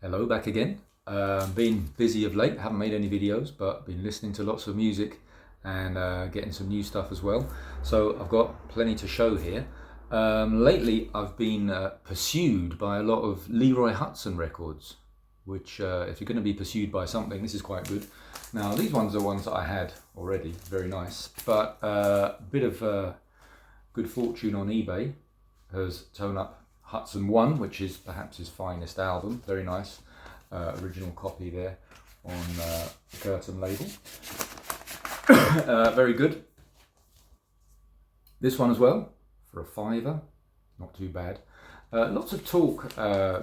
Hello, back again. Been busy of late, haven't made any videos, but been listening to lots of music and getting some new stuff as well. So I've got plenty to show here. Lately, I've been pursued by a lot of Leroy Hudson records, which if you're going to be pursued by something, this is quite good. Now, these ones are ones that I had already, very nice, but a bit of good fortune on eBay has turned up Hudson 1, which is perhaps his finest album. Very nice original copy there on the Curtain label. Very good. This one as well for a £5, not too bad. Lots of talk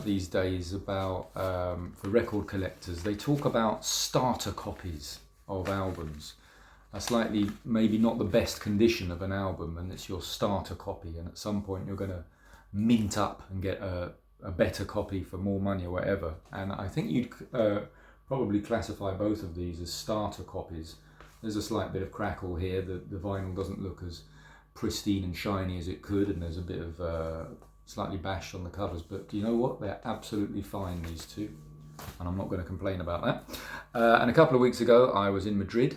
these days about, for record collectors, they talk about starter copies of albums. A slightly, maybe not the best condition of an album, and it's your starter copy, and at some point you're going to mint up and get a better copy for more money or whatever. And I think you'd probably classify both of these as starter copies. There's a slight bit of crackle here. The vinyl doesn't look as pristine and shiny as it could, and there's a bit of slightly bashed on the covers, but do you know what? They're absolutely fine, these two, and I'm not going to complain about that. And a couple of weeks ago I was in Madrid,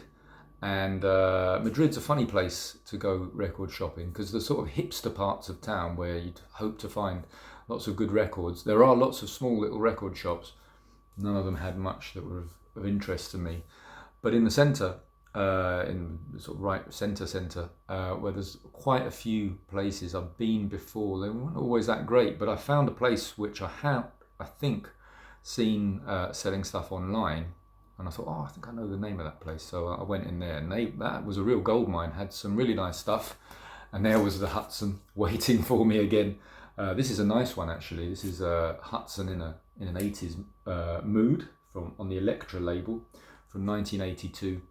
and Madrid's a funny place to go record shopping because the sort of hipster parts of town where you'd hope to find lots of good records, there are lots of small little record shops. None of them had much that were of interest to me. But in the centre, in the sort of right centre, where there's quite a few places I've been before. They weren't always that great, but I found a place which I think, seen selling stuff online. And I thought, oh, I think I know the name of that place. So I went in there, and that was a real gold mine. Had some really nice stuff. And there was the Hudson waiting for me again. This is a nice one, actually. This is Hudson in an 80s mood on the Elektra label from 1982.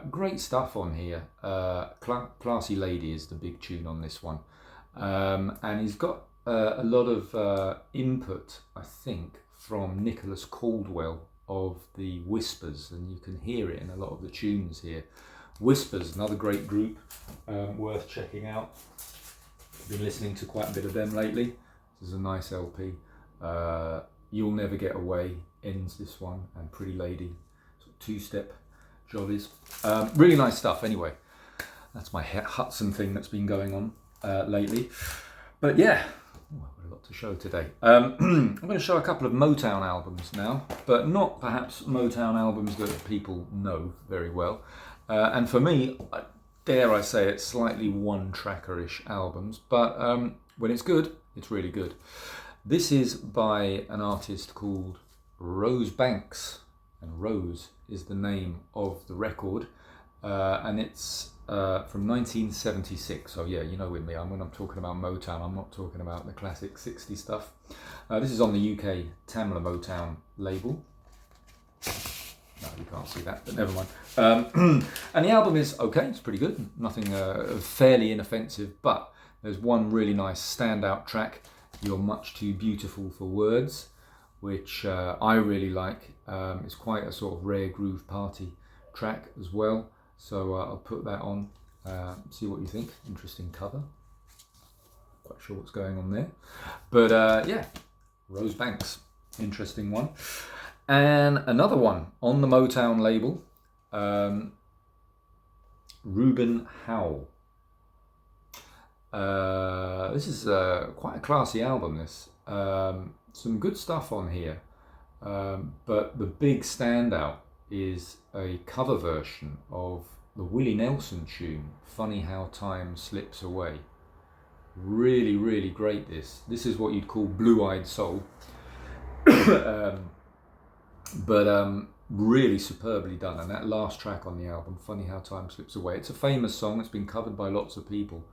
Great stuff on here. Classy Lady is the big tune on this one. And he's got a lot of input, I think, from Nicholas Caldwell of the Whispers, and you can hear it in a lot of the tunes here. Whispers, another great group, worth checking out. I've been listening to quite a bit of them lately. This is a nice LP. You'll Never Get Away ends this one, and Pretty Lady, sort of two-step jollies. Really nice stuff. Anyway, that's my Hudson thing that's been going on lately. But yeah, I've got a lot to show today. I'm going to show a couple of Motown albums now, but not perhaps Motown albums that people know very well. And for me, dare I say it, slightly one-tracker-ish albums, but when it's good, it's really good. This is by an artist called Rose Banks, and Rose is the name of the record, and it's from 1976. So yeah, you know with me, when I'm talking about Motown, I'm not talking about the classic 60s stuff. This is on the UK Tamla Motown label. No, you can't see that, but never mind. And the album is okay, it's pretty good. Nothing fairly inoffensive, but there's one really nice standout track, You're Much Too Beautiful for Words, which I really like. It's quite a sort of rare groove party track as well. So I'll put that on, see what you think. Interesting cover. Quite sure what's going on there. But yeah, Rose Banks, interesting one. And another one on the Motown label, Reuben Howell. This is quite a classy album, this. Some good stuff on here. But the big standout is a cover version of the Willie Nelson tune, Funny How Time Slips Away. Really, really great this. This is what you'd call blue-eyed soul. But really superbly done. And that last track on the album, Funny How Time Slips Away, it's a famous song. It's been covered by lots of people.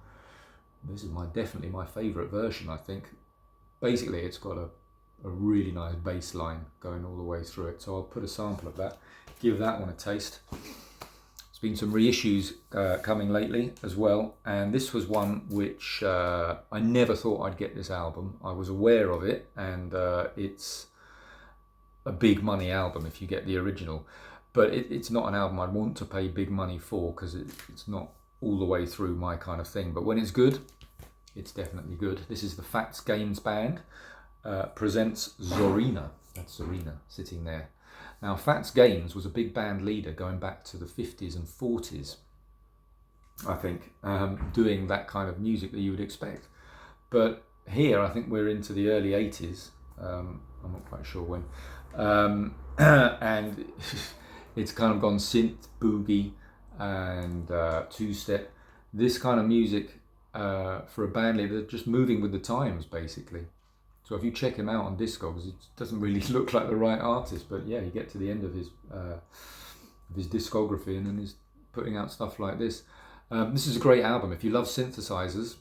This is definitely my favourite version, I think. Basically, it's got a really nice bass line going all the way through it. So I'll put a sample of that, give that one a taste. There's been some reissues coming lately as well, and this was one which I never thought I'd get this album. I was aware of it, and it's a big money album if you get the original, but it's not an album I'd want to pay big money for because it's not all the way through my kind of thing. But when it's good, it's definitely good. This is the Fats Gaines Band. presents Zorina. That's Zorina sitting there. Now, Fats Gaines was a big band leader going back to the 50s and 40s, I think, doing that kind of music that you would expect. But here, I think we're into the early 80s. I'm not quite sure when. And it's kind of gone synth, boogie, and two-step. This kind of music for a band leader, just moving with the times, basically. So if you check him out on Discogs, it doesn't really look like the right artist, but yeah, you get to the end of his discography and then he's putting out stuff like this. This is a great album. If you love synthesizers,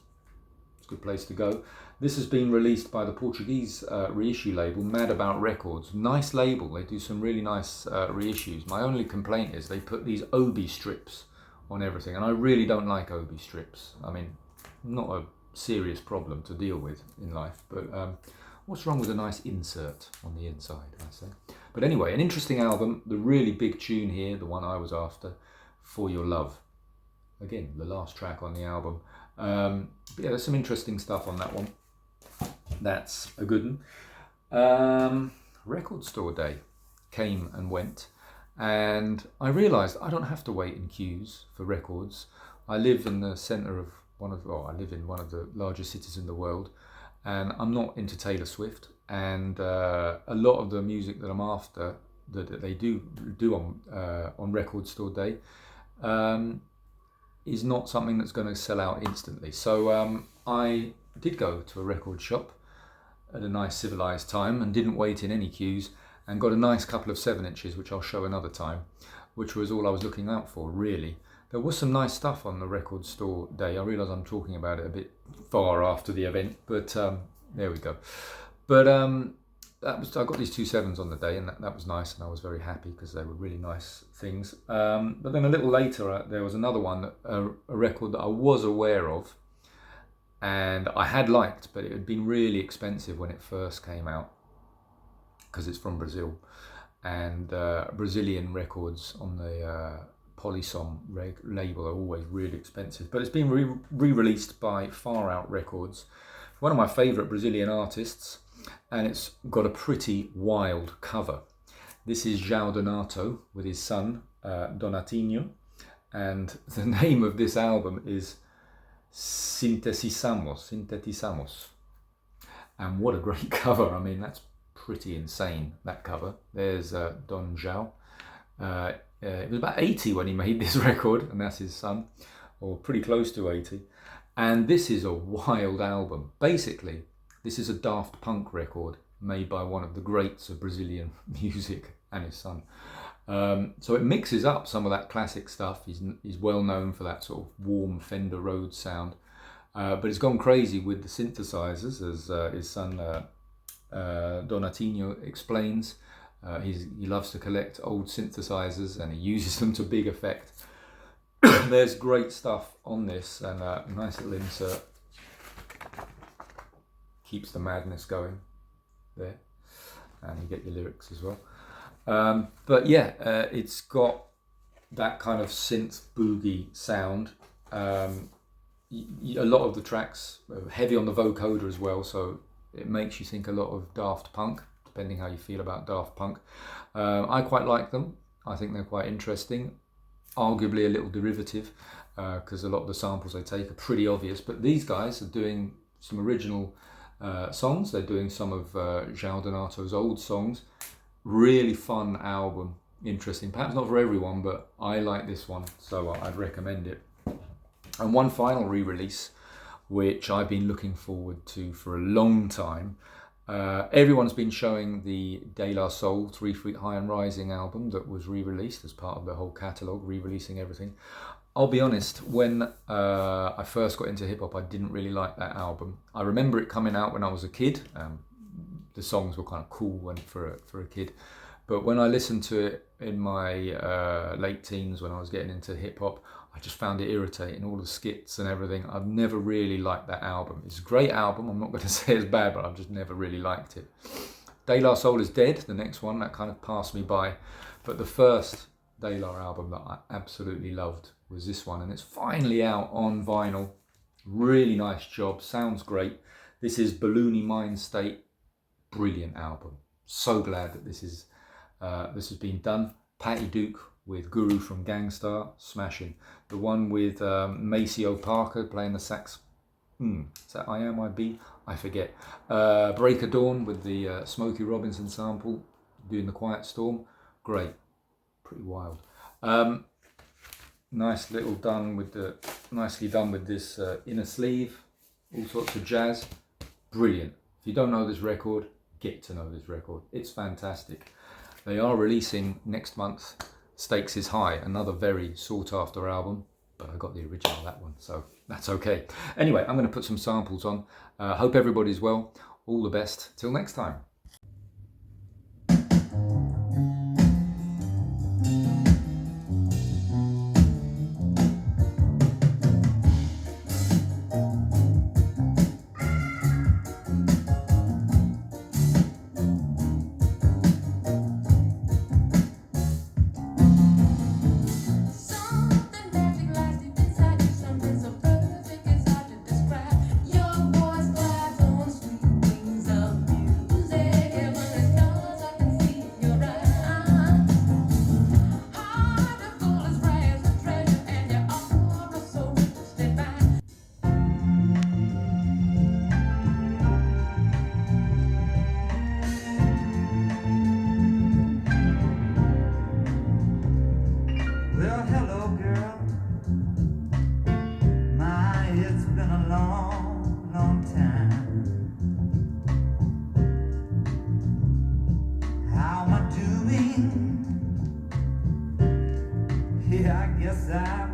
it's a good place to go. This has been released by the Portuguese reissue label, Mad About Records. Nice label. They do some really nice reissues. My only complaint is they put these Obi strips on everything, and I really don't like Obi strips. I mean, not a serious problem to deal with in life, but what's wrong with a nice insert on the inside, I say. But anyway, an interesting album. The really big tune here, the one I was after, For Your Love. Again, the last track on the album. But yeah, there's some interesting stuff on that one. That's a good one. Record store day came and went, and I realised I don't have to wait in queues for records. I live in the centre of I live in one of the largest cities in the world, and I'm not into Taylor Swift, and a lot of the music that I'm after that they do on Record Store Day is not something that's going to sell out instantly. So I did go to a record shop at a nice civilised time and didn't wait in any queues, and got a nice couple of 7-inches, which I'll show another time, which was all I was looking out for, really. There was some nice stuff on the Record Store Day. I realise I'm talking about it a bit far after the event, but there we go. But I got these 2 7s on the day, and that was nice, and I was very happy because they were really nice things. But then a little later, there was another one, a record that I was aware of, and I had liked, but it had been really expensive when it first came out because it's from Brazil, and Brazilian records on the Polysom label are always really expensive, but it's been re-released by Far Out Records, one of my favourite Brazilian artists, and it's got a pretty wild cover. This is João Donato with his son Donatinho, and the name of this album is Sintetizamos, and what a great cover. I mean, that's pretty insane, that cover. There's Don João. It was about 80 when he made this record, and that's his son, or pretty close to 80. And this is a wild album. Basically, this is a Daft Punk record made by one of the greats of Brazilian music and his son. So it mixes up some of that classic stuff. He's well known for that sort of warm Fender Rhodes sound, but it's gone crazy with the synthesizers, as his son Donatinho explains. He loves to collect old synthesizers and he uses them to big effect. There's great stuff on this, and a nice little insert keeps the madness going there, and you get your lyrics as well. But yeah, it's got that kind of synth boogie sound. A lot of the tracks are heavy on the vocoder as well, so it makes you think a lot of Daft Punk, depending how you feel about Daft Punk. I quite like them. I think they're quite interesting. Arguably a little derivative, because a lot of the samples they take are pretty obvious. But these guys are doing some original songs. They're doing some of João Donato's old songs. Really fun album. Interesting. Perhaps not for everyone, but I like this one, so I'd recommend it. And one final re-release, which I've been looking forward to for a long time. Everyone's been showing the De La Soul 3 Feet High and Rising album that was re-released as part of the whole catalogue, re-releasing everything. I'll be honest, when I first got into hip-hop, I didn't really like that album. I remember it coming out when I was a kid. The songs were kind of cool for a kid. But when I listened to it in my late teens, when I was getting into hip-hop, I just found it irritating, all the skits and everything. I've never really liked that album. It's a great album, I'm not going to say it's bad, but I've just never really liked it. De La Soul is Dead, the next one, that kind of passed me by. But the first De La album that I absolutely loved was this one, and it's finally out on vinyl. Really nice job, sounds great. This is Balloony Mind State brilliant album. So glad that this has been done. Patty Duke with Guru from Gangstar, smashing. The one with Maceo Parker playing the sax. Is that I Am I Be? I forget. Break of Dawn with the Smokey Robinson sample, doing the Quiet Storm. Great, pretty wild. Nice little nicely done with this inner sleeve. All sorts of jazz. Brilliant. If you don't know this record, get to know this record. It's fantastic. They are releasing next month Stakes is High, another very sought after album, but I got the original, that one, so that's okay. Anyway, I'm going to put some samples on. Hope everybody's well. All the best. Till next time. Well, hello, girl. My, it's been a long, long time. How am I doing? Yeah, I guess I'm